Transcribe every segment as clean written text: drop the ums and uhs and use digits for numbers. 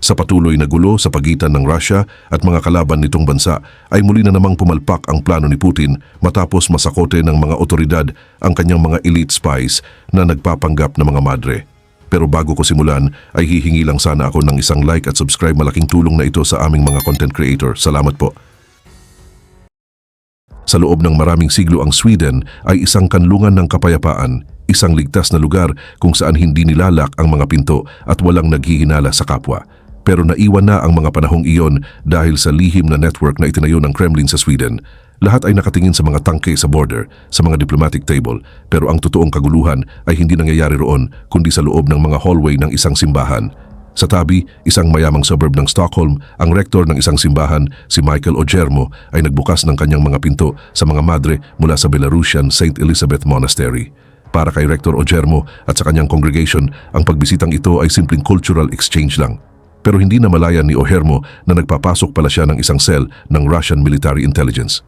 Sa patuloy na gulo sa pagitan ng Russia at mga kalaban nitong bansa ay muli na namang pumalpak ang plano ni Putin matapos masakote ng mga otoridad ang kanyang mga elite spies na nagpapanggap na mga madre. Pero bago ko simulan ay hihingi lang sana ako ng isang like at subscribe, malaking tulong na ito sa aming mga content creator. Salamat po. Sa loob ng maraming siglo ang Sweden ay isang kanlungan ng kapayapaan, isang ligtas na lugar kung saan hindi nilalak ang mga pinto at walang naghihinala sa kapwa. Pero naiwan na ang mga panahong iyon dahil sa lihim na network na itinayo ng Kremlin sa Sweden. Lahat ay nakatingin sa mga tangke sa border, sa mga diplomatic table, pero ang totoong kaguluhan ay hindi nangyayari roon kundi sa loob ng mga hallway ng isang simbahan. Sa tabi, isang mayamang suburb ng Stockholm, ang rektor ng isang simbahan, si Michael Ojermo, ay nagbukas ng kanyang mga pinto sa mga madre mula sa Belarusian St. Elizabeth Monastery. Para kay Rector Ojermo at sa kanyang congregation, ang pagbisitang ito ay simpleng cultural exchange lang. Pero hindi na malayan ni Ojermo na nagpapasok pala siya ng isang cell ng Russian Military Intelligence.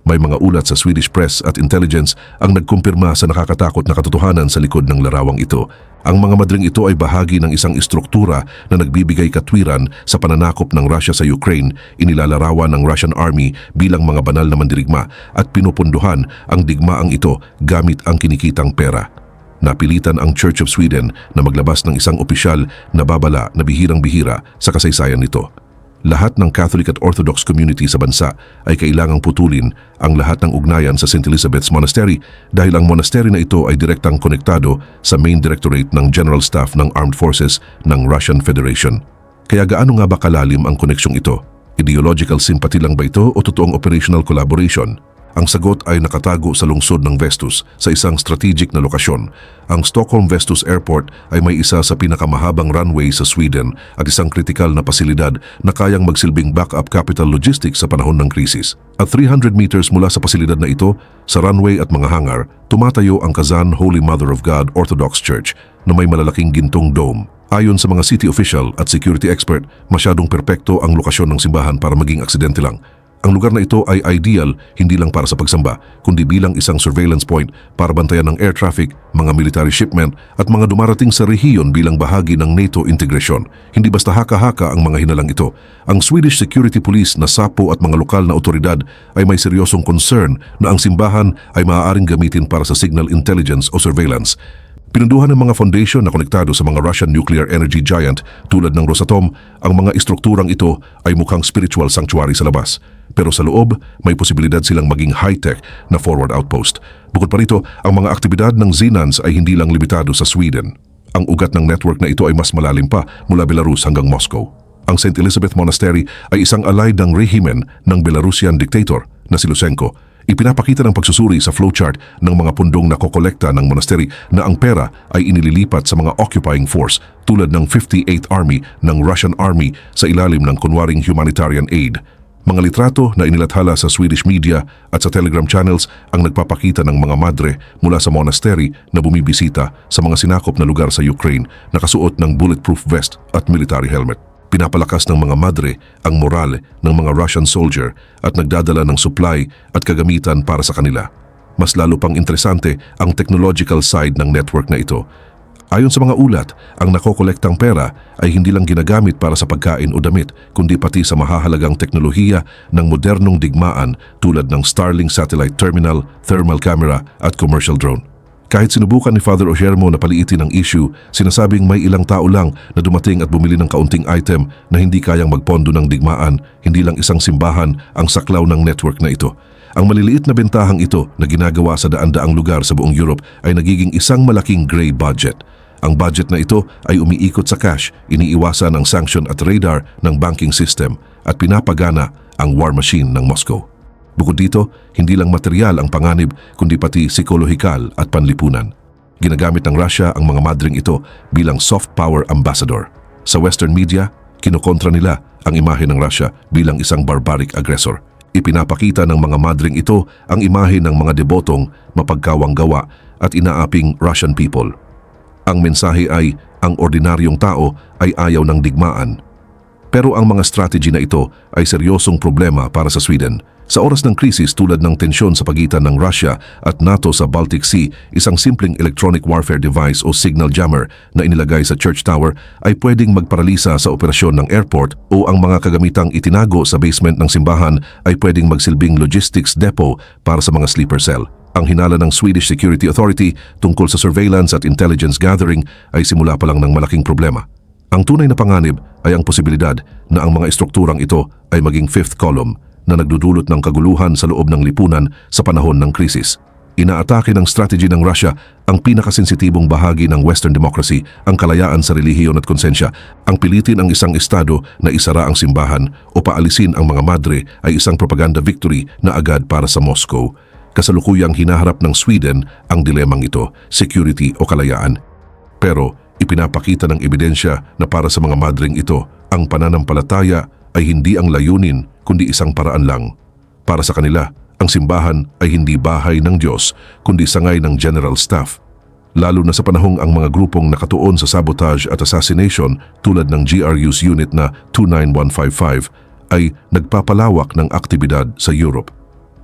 May mga ulat sa Swedish press at intelligence ang nagkumpirma sa nakakatakot na katotohanan sa likod ng larawang ito. Ang mga madring ito ay bahagi ng isang istruktura na nagbibigay katwiran sa pananakop ng Russia sa Ukraine, inilalarawan ng Russian Army bilang mga banal na mandirigma at pinupunduhan ang digmaang ito gamit ang kinikitang pera. Napilitan ang Church of Sweden na maglabas ng isang opisyal na babala na bihirang-bihira sa kasaysayan nito. Lahat ng Catholic at Orthodox community sa bansa ay kailangang putulin ang lahat ng ugnayan sa St. Elizabeth's Monastery dahil ang monastery na ito ay direktang konektado sa main directorate ng General Staff ng Armed Forces ng Russian Federation. Kaya gaano nga ba kalalim ang koneksyong ito? Ideological sympathy lang ba ito o totoong operational collaboration? Ang sagot ay nakatago sa lungsod ng Vestus sa isang strategic na lokasyon. Ang Stockholm Vestus Airport ay may isa sa pinakamahabang runway sa Sweden at isang kritikal na pasilidad na kayang magsilbing backup capital logistics sa panahon ng krisis. At 300 meters mula sa pasilidad na ito, sa runway at mga hangar, tumatayo ang Kazan Holy Mother of God Orthodox Church na may malalaking gintong dome. Ayon sa mga city official at security expert, masyadong perpekto ang lokasyon ng simbahan para maging aksidente lang. Ang lugar na ito ay ideal hindi lang para sa pagsamba, kundi bilang isang surveillance point para bantayan ng air traffic, mga military shipment at mga dumarating sa rehiyon bilang bahagi ng NATO integration. Hindi basta haka-haka ang mga hinalang ito. Ang Swedish Security Police na SAPO at mga lokal na otoridad ay may seryosong concern na ang simbahan ay maaaring gamitin para sa signal intelligence o surveillance. Pinunduhan ng mga foundation na konektado sa mga Russian nuclear energy giant tulad ng Rosatom, ang mga istrukturang ito ay mukhang spiritual sanctuary sa labas. Pero sa loob, may posibilidad silang maging high-tech na forward outpost. Bukod pa rito, ang mga aktibidad ng Zenans ay hindi lang limitado sa Sweden. Ang ugat ng network na ito ay mas malalim pa mula Belarus hanggang Moscow. Ang St. Elizabeth Monastery ay isang alay ng rehimen ng Belarusian dictator na si Lutsenko. Ipinapakita ng pagsusuri sa flowchart ng mga pundong na kokolekta ng monastery na ang pera ay inililipat sa mga occupying force tulad ng 58th Army ng Russian Army sa ilalim ng kunwaring humanitarian aid. Mga litrato na inilathala sa Swedish media at sa Telegram channels ang nagpapakita ng mga madre mula sa monastery na bumibisita sa mga sinakop na lugar sa Ukraine na kasuot ng bulletproof vest at military helmet. Pinapalakas ng mga madre ang moral ng mga Russian soldier at nagdadala ng supply at kagamitan para sa kanila. Mas lalo pang interesante ang technological side ng network na ito. Ayon sa mga ulat, ang nakokolektang pera ay hindi lang ginagamit para sa pagkain o damit, kundi pati sa mahahalagang teknolohiya ng modernong digmaan tulad ng Starlink satellite terminal, thermal camera at commercial drone. Kahit sinubukan ni Father Ojermo na paliitin ang issue, sinasabing may ilang tao lang na dumating at bumili ng kaunting item na hindi kayang magpondo ng digmaan, hindi lang isang simbahan ang saklaw ng network na ito. Ang maliliit na bentahang ito na ginagawa sa daan-daang lugar sa buong Europe ay nagiging isang malaking gray budget. Ang budget na ito ay umiikot sa cash, iniiwasan ang sanction at radar ng banking system at pinapagana ang war machine ng Moscow. Bukod dito, hindi lang material ang panganib kundi pati psikolohikal at panlipunan. Ginagamit ng Russia ang mga madring ito bilang soft power ambassador. Sa Western media, kinukontra nila ang imahe ng Russia bilang isang barbaric aggressor. Ipinapakita ng mga madring ito ang imahe ng mga debotong mapagkawang gawa at inaaping Russian people. Ang mensahe ay ang ordinaryong tao ay ayaw ng digmaan. Pero ang mga strategy na ito ay seryosong problema para sa Sweden. Sa oras ng krisis tulad ng tensyon sa pagitan ng Russia at NATO sa Baltic Sea, isang simpleng electronic warfare device o signal jammer na inilagay sa church tower ay pwedeng magparalisa sa operasyon ng airport, o ang mga kagamitang itinago sa basement ng simbahan ay pwedeng magsilbing logistics depot para sa mga sleeper cell. Ang hinala ng Swedish Security Authority tungkol sa surveillance at intelligence gathering ay simula pa lang ng malaking problema. Ang tunay na panganib ay ang posibilidad na ang mga estrukturang ito ay maging fifth column na nagdudulot ng kaguluhan sa loob ng lipunan sa panahon ng krisis. Inaatake ng strategy ng Russia ang pinakasensitibong bahagi ng Western democracy, ang kalayaan sa relihiyon at konsensya. Ang pilitin ang isang estado na isara ang simbahan o paalisin ang mga madre ay isang propaganda victory na agad para sa Moscow. Kasalukuyang hinaharap ng Sweden ang dilemang ito, security o kalayaan. Pero ipinapakita ng ebidensya na para sa mga madring ito, ang pananampalataya ay hindi ang layunin kundi isang paraan lang. Para sa kanila, ang simbahan ay hindi bahay ng Diyos kundi sangay ng General Staff. Lalo na sa panahong ang mga grupong nakatuon sa sabotage at assassination tulad ng GRU's unit na 29155 ay nagpapalawak ng aktibidad sa Europe.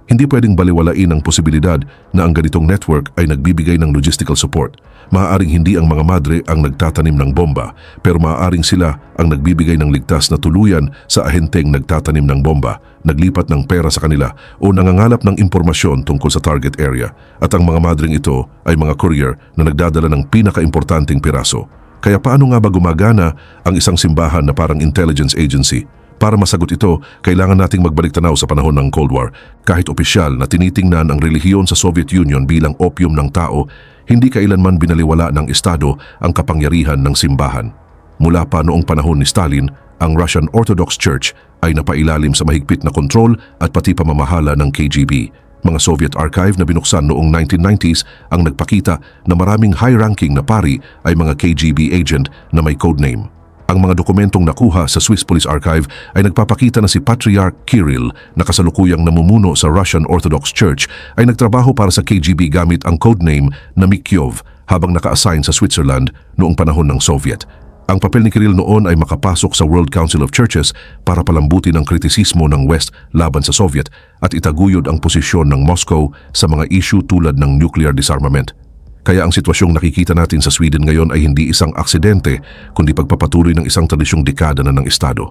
Hindi pwedeng baliwalain ang posibilidad na ang ganitong network ay nagbibigay ng logistical support. Maaaring hindi ang mga madre ang nagtatanim ng bomba, pero maaaring sila ang nagbibigay ng ligtas na tuluyan sa ahenteng nagtatanim ng bomba, naglipat ng pera sa kanila o nangangalap ng impormasyon tungkol sa target area. At ang mga madring ito ay mga courier na nagdadala ng pinakaimportanteng piraso. Kaya paano nga ba gumagana ang isang simbahan na parang intelligence agency? Para masagot ito, kailangan nating magbalik tanaw sa panahon ng Cold War. Kahit opisyal na tinitingnan ang relihiyon sa Soviet Union bilang opium ng tao, hindi kailanman binaliwala ng Estado ang kapangyarihan ng simbahan. Mula pa noong panahon ni Stalin, ang Russian Orthodox Church ay napailalim sa mahigpit na kontrol at pati pamamahala ng KGB. Mga Soviet archive na binuksan noong 1990s ang nagpakita na maraming high-ranking na pari ay mga KGB agent na may codename. Ang mga dokumentong nakuha sa Swiss Police Archive ay nagpapakita na si Patriarch Kirill na kasalukuyang namumuno sa Russian Orthodox Church ay nagtrabaho para sa KGB gamit ang codename na Mikyov habang naka-assign sa Switzerland noong panahon ng Soviet. Ang papel ni Kirill noon ay makapasok sa World Council of Churches para palambutin ang kritisismo ng West laban sa Soviet at itaguyod ang posisyon ng Moscow sa mga issue tulad ng nuclear disarmament. Kaya ang sitwasyong nakikita natin sa Sweden ngayon ay hindi isang aksidente, kundi pagpapatuloy ng isang tradisyong dekada na ng Estado.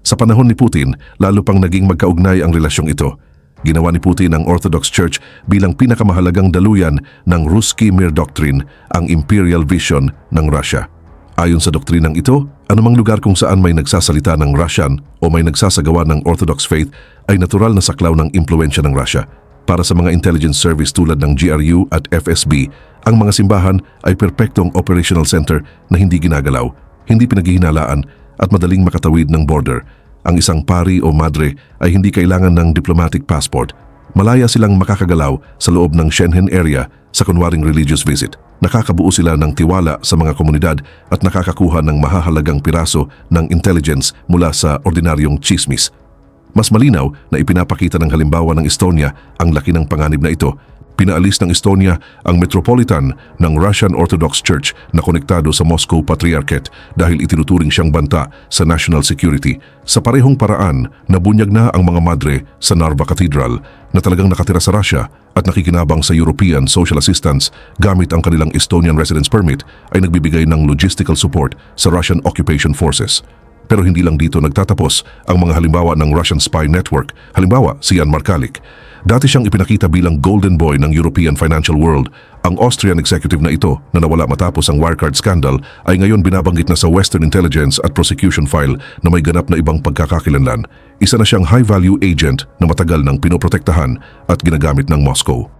Sa panahon ni Putin, lalo pang naging magkaugnay ang relasyong ito. Ginawa ni Putin ang Orthodox Church bilang pinakamahalagang daluyan ng Ruski Mir Doctrine, ang imperial vision ng Russia. Ayon sa doktrinang ito, anumang lugar kung saan may nagsasalita ng Russian o may nagsasagawa ng Orthodox faith ay natural na saklaw ng impluensya ng Russia. Para sa mga intelligence service tulad ng GRU at FSB, ang mga simbahan ay perpektong operational center na hindi ginagalaw, hindi pinaghihinalaan at madaling makatawid ng border. Ang isang pari o madre ay hindi kailangan ng diplomatic passport. Malaya silang makakagalaw sa loob ng Schengen area sa kunwaring religious visit. Nakakabuo sila ng tiwala sa mga komunidad at nakakakuha ng mahahalagang piraso ng intelligence mula sa ordinaryong chismis. Mas malinaw na ipinapakita ng halimbawa ng Estonia ang laki ng panganib na ito. Pinaalis ng Estonia ang metropolitan ng Russian Orthodox Church na konektado sa Moscow Patriarchate dahil itinuturing siyang banta sa national security. Sa parehong paraan, nabunyag na ang mga madre sa Narva Cathedral na talagang nakatira sa Russia at nakikinabang sa European Social Assistance gamit ang kanilang Estonian Residence Permit ay nagbibigay ng logistical support sa Russian Occupation Forces. Pero hindi lang dito nagtatapos ang mga halimbawa ng Russian spy network. Halimbawa, si Jan Markalik. Dati siyang ipinakita bilang golden boy ng European financial world. Ang Austrian executive na ito na nawala matapos ang Wirecard scandal ay ngayon binabanggit na sa Western intelligence at prosecution file na may ganap na ibang pagkakakilanlan. Isa na siyang high-value agent na matagal nang pinoprotektahan at ginagamit ng Moscow.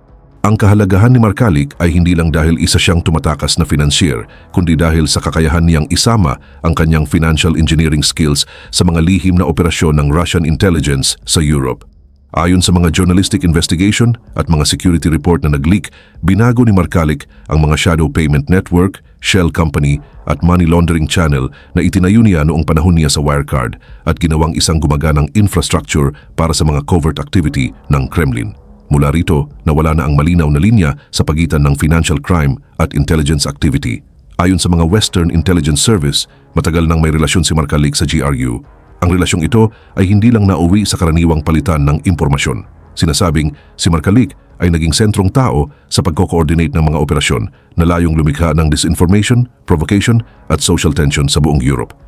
Ang kahalagahan ni Markalik ay hindi lang dahil isa siyang tumatakas na financier, kundi dahil sa kakayahan niyang isama ang kanyang financial engineering skills sa mga lihim na operasyon ng Russian intelligence sa Europe. Ayon sa mga journalistic investigation at mga security report na nag-leak, binago ni Markalik ang mga shadow payment network, shell company at money laundering channel na itinayo niya noong panahon niya sa Wirecard at ginawang isang gumaganang infrastructure para sa mga covert activity ng Kremlin. Mula rito, nawala na ang malinaw na linya sa pagitan ng financial crime at intelligence activity. Ayon sa mga Western Intelligence Service, matagal nang may relasyon si Markalik sa GRU. Ang relasyong ito ay hindi lang nauwi sa karaniwang palitan ng impormasyon. Sinasabing si Markalik ay naging sentrong tao sa pagko-coordinate ng mga operasyon na layong lumikha ng disinformation, provocation at social tension sa buong Europe.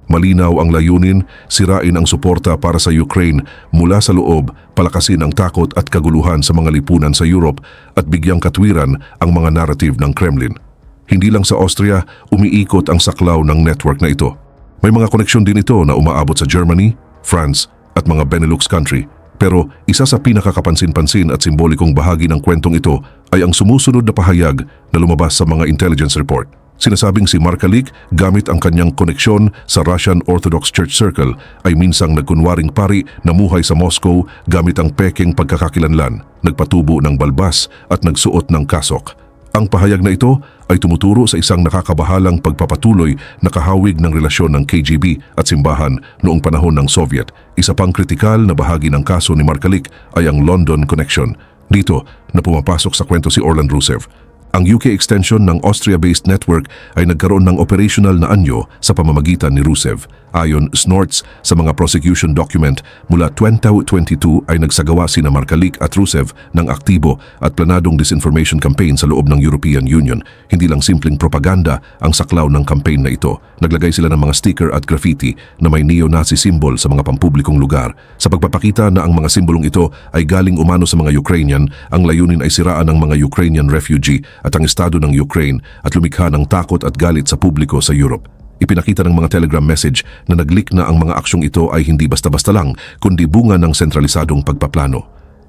Malinaw ang layunin, sirain ang suporta para sa Ukraine mula sa loob, palakasin ang takot at kaguluhan sa mga lipunan sa Europe at bigyang katwiran ang mga narrative ng Kremlin. Hindi lang sa Austria umiikot ang saklaw ng network na ito. May mga koneksyon din ito na umaabot sa Germany, France at mga Benelux country. Pero isa sa pinakakapansin-pansin at simbolikong bahagi ng kwentong ito ay ang sumusunod na pahayag na lumabas sa mga intelligence report. Sinasabing si Markalik gamit ang kanyang koneksyon sa Russian Orthodox Church Circle ay minsang nagkunwaring pari na muhay sa Moscow gamit ang pekeng pagkakakilanlan, nagpatubo ng balbas at nagsuot ng kasok. Ang pahayag na ito ay tumuturo sa isang nakakabahalang pagpapatuloy na kahawig ng relasyon ng KGB at simbahan noong panahon ng Soviet. Isa pang kritikal na bahagi ng kaso ni Markalik ay ang London Connection. Dito na pumapasok sa kwento si Orlan Rusev. Ang UK extension ng Austria-based network ay nagkaroon ng operational na anyo sa pamamagitan ni Rusev. Ayon Snorts sa mga prosecution document, mula 2022 ay nagsagawa sina Markalik at Rusev ng aktibo at planadong disinformation campaign sa loob ng European Union. Hindi lang simpleng propaganda ang saklaw ng campaign na ito. Naglagay sila ng mga sticker at graffiti na may neo-Nazi symbol sa mga pampublikong lugar. Sa pagpapakita na ang mga simbolong ito ay galing umano sa mga Ukrainian, ang layunin ay siraan ng mga Ukrainian refugee at ang estado ng Ukraine at lumikha ng takot at galit sa publiko sa Europe. Ipinakita ng mga Telegram message na nag-leak na ang mga aksyong ito ay hindi basta-basta lang, kundi bunga ng sentralisadong pagpaplano.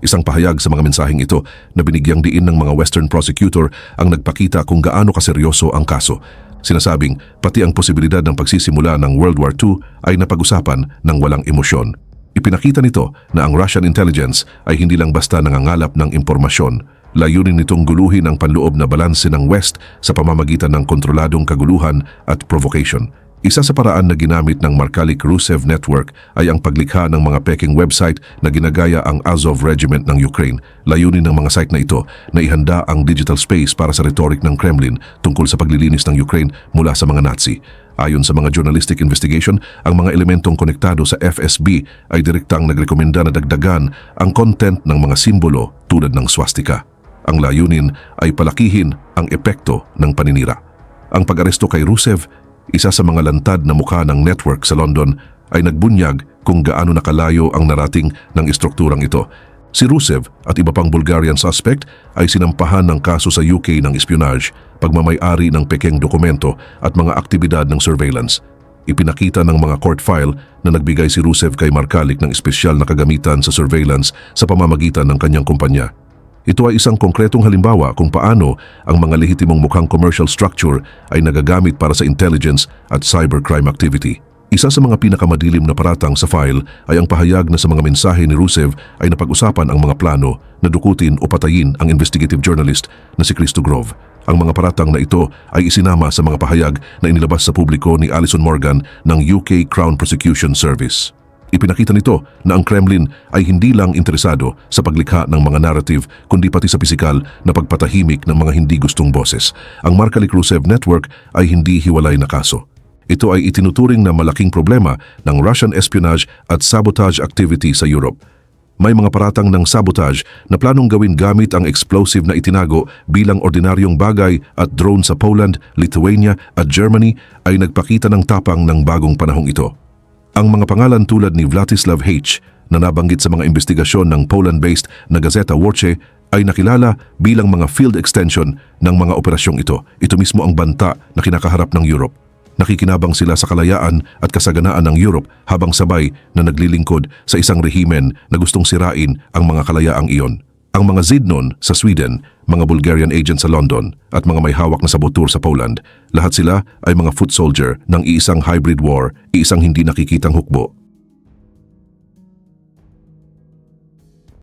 Isang pahayag sa mga mensaheng ito na binigyang diin ng mga Western prosecutor ang nagpakita kung gaano kaseryoso ang kaso. Sinasabing pati ang posibilidad ng pagsisimula ng World War II ay napag-usapan ng walang emosyon. Ipinakita nito na ang Russian intelligence ay hindi lang basta nangangalap ng impormasyon. Layunin nitong guluhin ang panloob na balanse ng West sa pamamagitan ng kontroladong kaguluhan at provocation. Isa sa paraan na ginamit ng Markalik-Rusev network ay ang paglikha ng mga peking website na ginagaya ang Azov Regiment ng Ukraine. Layunin ng mga site na ito na ihanda ang digital space para sa rhetoric ng Kremlin tungkol sa paglilinis ng Ukraine mula sa mga Nazi. Ayon sa mga journalistic investigation, ang mga elementong konektado sa FSB ay direktang nagrekomenda na dagdagan ang content ng mga simbolo tulad ng swastika. Ang layunin ay palakihin ang epekto ng paninira. Ang pag-aresto kay Rusev, isa sa mga lantad na mukha ng network sa London, ay nagbunyag kung gaano nakalayo ang narating ng istrukturang ito. Si Rusev at iba pang Bulgarian suspect ay sinampahan ng kaso sa UK ng espionage, pagmamay-ari ng pekeng dokumento at mga aktibidad ng surveillance. Ipinakita ng mga court file na nagbigay si Rusev kay Markalik ng espesyal na kagamitan sa surveillance sa pamamagitan ng kanyang kumpanya. Ito ay isang konkretong halimbawa kung paano ang mga lehitimong mukhang commercial structure ay nagagamit para sa intelligence at cybercrime activity. Isa sa mga pinakamadilim na paratang sa file ay ang pahayag na sa mga mensahe ni Rusev ay napag-usapan ang mga plano na dukutin o patayin ang investigative journalist na si Christo Grove. Ang mga paratang na ito ay isinama sa mga pahayag na inilabas sa publiko ni Alison Morgan ng UK Crown Prosecution Service. Ipinakita nito na ang Kremlin ay hindi lang interesado sa paglikha ng mga narrative kundi pati sa pisikal na pagpatahimik ng mga hindi gustong boses. Ang Markalik-Rusev network ay hindi hiwalay na kaso. Ito ay itinuturing na malaking problema ng Russian espionage at sabotage activity sa Europe. May mga paratang ng sabotage na planong gawin gamit ang explosive na itinago bilang ordinaryong bagay at drone sa Poland, Lithuania at Germany ay nagpakita ng tapang ng bagong panahong ito. Ang mga pangalan tulad ni Vladislav H. na nabanggit sa mga investigasyon ng Poland-based na Gazeta Wyborcza ay nakilala bilang mga field extension ng mga operasyong ito. Ito mismo ang banta na kinakaharap ng Europe. Nakikinabang sila sa kalayaan at kasaganaan ng Europe habang sabay na naglilingkod sa isang rehimen na gustong sirain ang mga kalayaang iyon. Ang mga Zidnon sa Sweden, mga Bulgarian agent sa London at mga may hawak na saboteur sa Poland, lahat sila ay mga foot soldier ng iisang hybrid war, iisang hindi nakikitang hukbo.